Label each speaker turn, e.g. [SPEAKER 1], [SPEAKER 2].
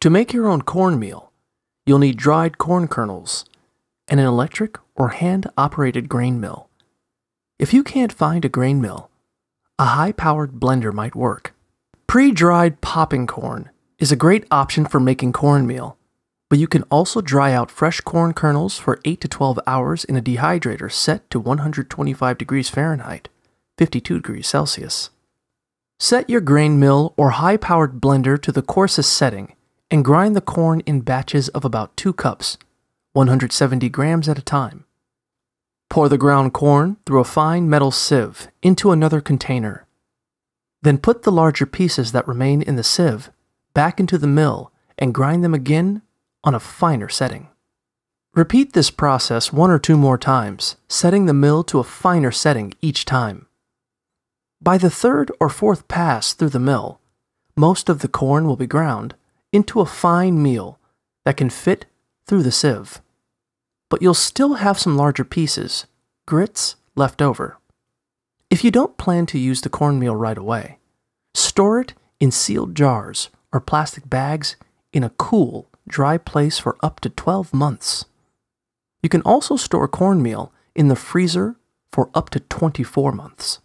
[SPEAKER 1] To make your own cornmeal, you'll need dried corn kernels and an electric or hand-operated grain mill. If you can't find a grain mill, a high-powered blender might work. Pre-dried popping corn is a great option for making cornmeal, but you can also dry out fresh corn kernels for 8 to 12 hours in a dehydrator set to 125 degrees Fahrenheit, 52 degrees Celsius. Set your grain mill or high-powered blender to the coarsest setting and grind the corn in batches of about 2 cups, 170 grams at a time. Pour the ground corn through a fine metal sieve into another container. Then put the larger pieces that remain in the sieve back into the mill and grind them again on a finer setting. Repeat this process 1 or 2 more times, setting the mill to a finer setting each time. By the 3rd or 4th pass through the mill, most of the corn will be ground into a fine meal that can fit through the sieve. But you'll still have some larger pieces, grits, left over. If you don't plan to use the cornmeal right away, store it in sealed jars or plastic bags in a cool, dry place for up to 12 months. You can also store cornmeal in the freezer for up to 24 months.